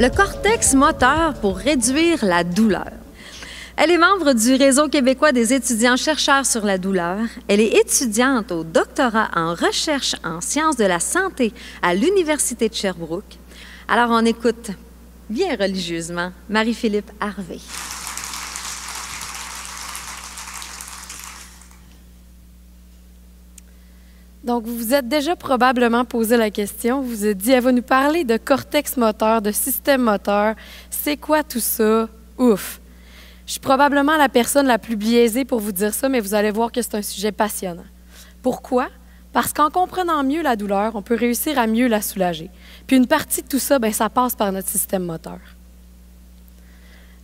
le cortex moteur pour réduire la douleur. Elle est membre du Réseau québécois des étudiants-chercheurs sur la douleur. Elle est étudiante au doctorat en recherche en sciences de la santé à l'Université de Sherbrooke. Alors, on écoute bien religieusement Marie-Philippe Harvey. Donc, vous vous êtes déjà probablement posé la question. Vous vous êtes dit, elle va nous parler de cortex moteur, de système moteur. C'est quoi tout ça? Ouf! Je suis probablement la personne la plus biaisée pour vous dire ça, mais vous allez voir que c'est un sujet passionnant. Pourquoi? Parce qu'en comprenant mieux la douleur, on peut réussir à mieux la soulager. Puis une partie de tout ça, bien, ça passe par notre système moteur.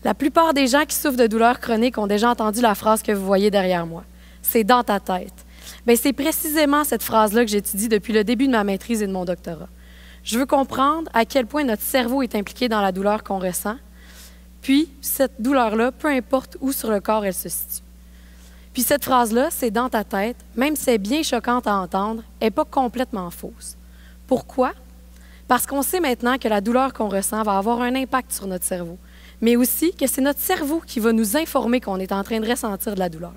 La plupart des gens qui souffrent de douleurs chroniques ont déjà entendu la phrase que vous voyez derrière moi. C'est dans ta tête. Bien, c'est précisément cette phrase-là que j'étudie depuis le début de ma maîtrise et de mon doctorat. Je veux comprendre à quel point notre cerveau est impliqué dans la douleur qu'on ressent, puis cette douleur-là, peu importe où sur le corps elle se situe. Puis cette phrase-là, c'est dans ta tête, même si c'est bien choquante à entendre, elle n'est pas complètement fausse. Pourquoi? Parce qu'on sait maintenant que la douleur qu'on ressent va avoir un impact sur notre cerveau, mais aussi que c'est notre cerveau qui va nous informer qu'on est en train de ressentir de la douleur.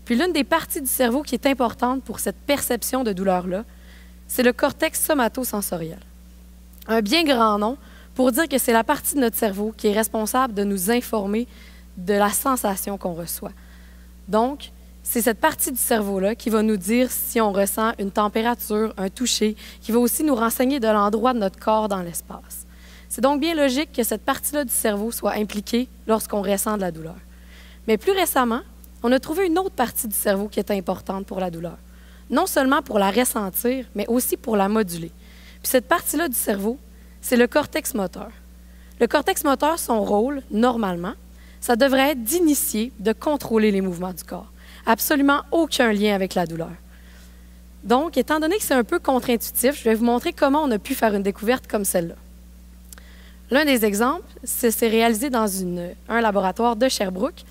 Puis l'une des parties du cerveau qui est importante pour cette perception de douleur-là, c'est le cortex somatosensoriel. Un bien grand nom pour dire que c'est la partie de notre cerveau qui est responsable de nous informer de la sensation qu'on reçoit. Donc, c'est cette partie du cerveau-là qui va nous dire si on ressent une température, un toucher, qui va aussi nous renseigner de l'endroit de notre corps dans l'espace. C'est donc bien logique que cette partie-là du cerveau soit impliquée lorsqu'on ressent de la douleur. Mais plus récemment, on a trouvé une autre partie du cerveau qui est importante pour la douleur. Non seulement pour la ressentir, mais aussi pour la moduler. Puis cette partie-là du cerveau, c'est le cortex moteur. Le cortex moteur, son rôle, normalement, ça devrait être d'initier, de contrôler les mouvements du corps. Absolument aucun lien avec la douleur. Donc, étant donné que c'est un peu contre-intuitif, je vais vous montrer comment on a pu faire une découverte comme celle-là. L'un des exemples, c'est réalisé dans un laboratoire de Sherbrooke,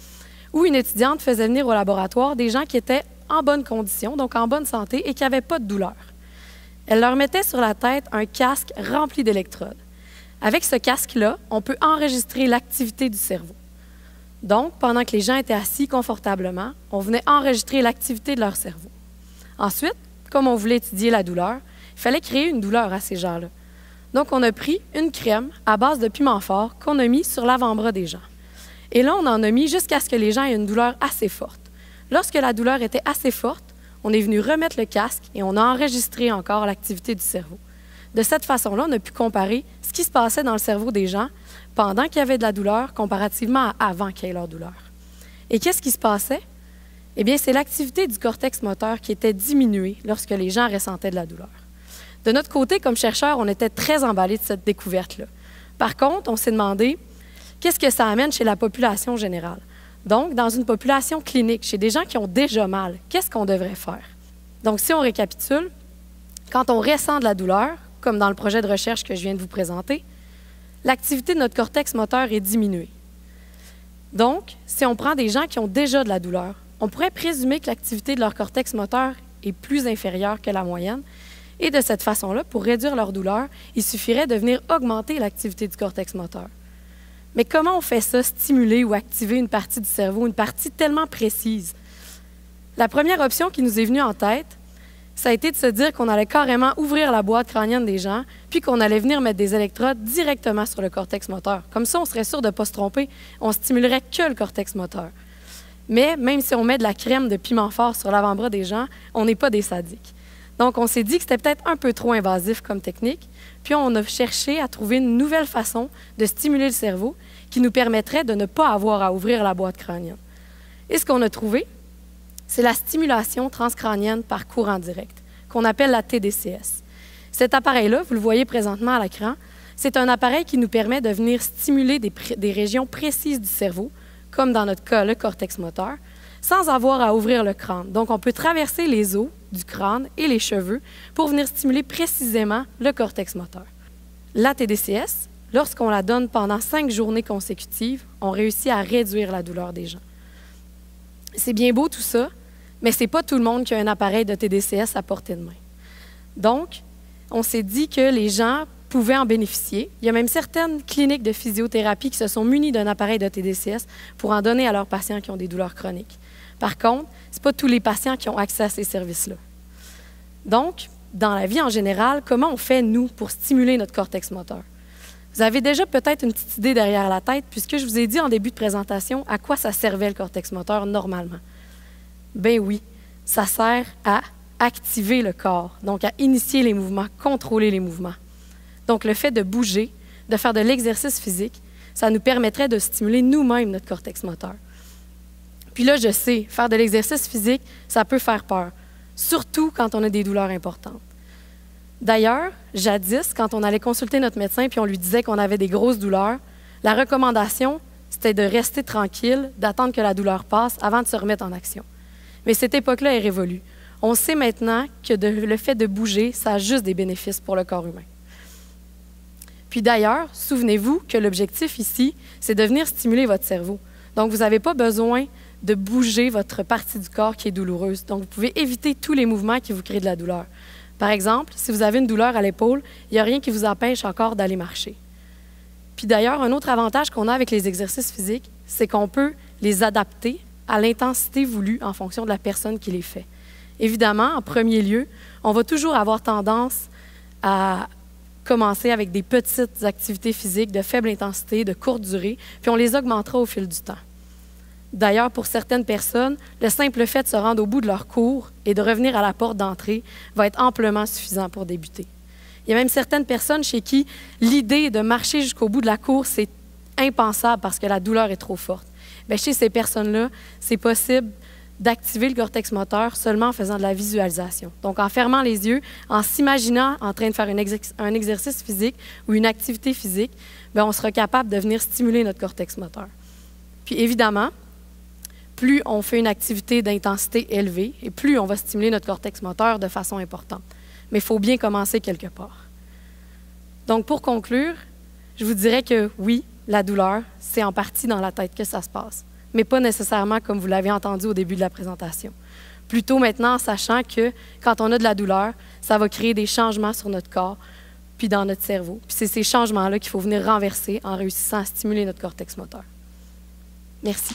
où une étudiante faisait venir au laboratoire des gens qui étaient en bonne condition, donc en bonne santé, et qui n'avaient pas de douleur. Elle leur mettait sur la tête un casque rempli d'électrodes. Avec ce casque-là, on peut enregistrer l'activité du cerveau. Donc, pendant que les gens étaient assis confortablement, on venait enregistrer l'activité de leur cerveau. Ensuite, comme on voulait étudier la douleur, il fallait créer une douleur à ces gens-là. Donc, on a pris une crème à base de piment fort qu'on a mis sur l'avant-bras des gens. Et là, on en a mis jusqu'à ce que les gens aient une douleur assez forte. Lorsque la douleur était assez forte, on est venu remettre le casque et on a enregistré encore l'activité du cerveau. De cette façon-là, on a pu comparer ce qui se passait dans le cerveau des gens pendant qu'il y avait de la douleur comparativement à avant qu'il y ait leur douleur. Et qu'est-ce qui se passait? Eh bien, c'est l'activité du cortex moteur qui était diminuée lorsque les gens ressentaient de la douleur. De notre côté, comme chercheurs, on était très emballés de cette découverte-là. Par contre, on s'est demandé qu'est-ce que ça amène chez la population générale. Donc, dans une population clinique, chez des gens qui ont déjà mal, qu'est-ce qu'on devrait faire? Donc, si on récapitule, quand on ressent de la douleur, comme dans le projet de recherche que je viens de vous présenter, l'activité de notre cortex moteur est diminuée. Donc, si on prend des gens qui ont déjà de la douleur, on pourrait présumer que l'activité de leur cortex moteur est plus inférieure que la moyenne. Et de cette façon-là, pour réduire leur douleur, il suffirait de venir augmenter l'activité du cortex moteur. Mais comment on fait ça, stimuler ou activer une partie du cerveau, une partie tellement précise? La première option qui nous est venue en tête, ça a été de se dire qu'on allait carrément ouvrir la boîte crânienne des gens, puis qu'on allait venir mettre des électrodes directement sur le cortex moteur. Comme ça, on serait sûr de ne pas se tromper, on stimulerait que le cortex moteur. Mais même si on met de la crème de piment fort sur l'avant-bras des gens, on n'est pas des sadiques. Donc, on s'est dit que c'était peut-être un peu trop invasif comme technique, puis on a cherché à trouver une nouvelle façon de stimuler le cerveau qui nous permettrait de ne pas avoir à ouvrir la boîte crânienne. Et ce qu'on a trouvé, c'est la stimulation transcrânienne par courant direct, qu'on appelle la TDCS. Cet appareil-là, vous le voyez présentement à l'écran, c'est un appareil qui nous permet de venir stimuler des régions précises du cerveau, comme dans notre cas le cortex moteur, sans avoir à ouvrir le crâne. Donc, on peut traverser les os du crâne et les cheveux pour venir stimuler précisément le cortex moteur. La TDCS, lorsqu'on la donne pendant 5 journées consécutives, on réussit à réduire la douleur des gens. C'est bien beau tout ça, mais ce n'est pas tout le monde qui a un appareil de TDCS à portée de main. Donc, on s'est dit que les gens pouvaient en bénéficier. Il y a même certaines cliniques de physiothérapie qui se sont munies d'un appareil de TDCS pour en donner à leurs patients qui ont des douleurs chroniques. Par contre, ce n'est pas tous les patients qui ont accès à ces services-là. Donc, dans la vie en général, comment on fait, nous, pour stimuler notre cortex moteur? Vous avez déjà peut-être une petite idée derrière la tête, puisque je vous ai dit en début de présentation à quoi ça servait le cortex moteur normalement. Ben oui, ça sert à activer le corps, donc à initier les mouvements, contrôler les mouvements. Donc le fait de bouger, de faire de l'exercice physique, ça nous permettrait de stimuler nous-mêmes notre cortex moteur. Puis là, je sais, faire de l'exercice physique, ça peut faire peur, surtout quand on a des douleurs importantes. D'ailleurs, jadis, quand on allait consulter notre médecin puis on lui disait qu'on avait des grosses douleurs, la recommandation, c'était de rester tranquille, d'attendre que la douleur passe avant de se remettre en action. Mais cette époque-là est révolue. On sait maintenant que le fait de bouger, ça a juste des bénéfices pour le corps humain. Puis d'ailleurs, souvenez-vous que l'objectif ici, c'est de venir stimuler votre cerveau. Donc, vous n'avez pas besoin de bouger votre partie du corps qui est douloureuse. Donc, vous pouvez éviter tous les mouvements qui vous créent de la douleur. Par exemple, si vous avez une douleur à l'épaule, il n'y a rien qui vous empêche encore d'aller marcher. Puis d'ailleurs, un autre avantage qu'on a avec les exercices physiques, c'est qu'on peut les adapter à l'intensité voulue en fonction de la personne qui les fait. Évidemment, en premier lieu, on va toujours avoir tendance à commencer avec des petites activités physiques de faible intensité, de courte durée, puis on les augmentera au fil du temps. D'ailleurs, pour certaines personnes, le simple fait de se rendre au bout de leur cours et de revenir à la porte d'entrée va être amplement suffisant pour débuter. Il y a même certaines personnes chez qui l'idée de marcher jusqu'au bout de la cour, c'est impensable parce que la douleur est trop forte. Bien, chez ces personnes-là, c'est possible d'activer le cortex moteur seulement en faisant de la visualisation. Donc, en fermant les yeux, en s'imaginant en train de faire un exercice physique ou une activité physique, bien, on sera capable de venir stimuler notre cortex moteur. Puis, évidemment, plus on fait une activité d'intensité élevée et plus on va stimuler notre cortex moteur de façon importante. Mais il faut bien commencer quelque part. Donc, pour conclure, je vous dirais que oui, la douleur, c'est en partie dans la tête que ça se passe, mais pas nécessairement comme vous l'avez entendu au début de la présentation. Plutôt maintenant en sachant que quand on a de la douleur, ça va créer des changements sur notre corps puis dans notre cerveau. Puis c'est ces changements-là qu'il faut venir renverser en réussissant à stimuler notre cortex moteur. Merci.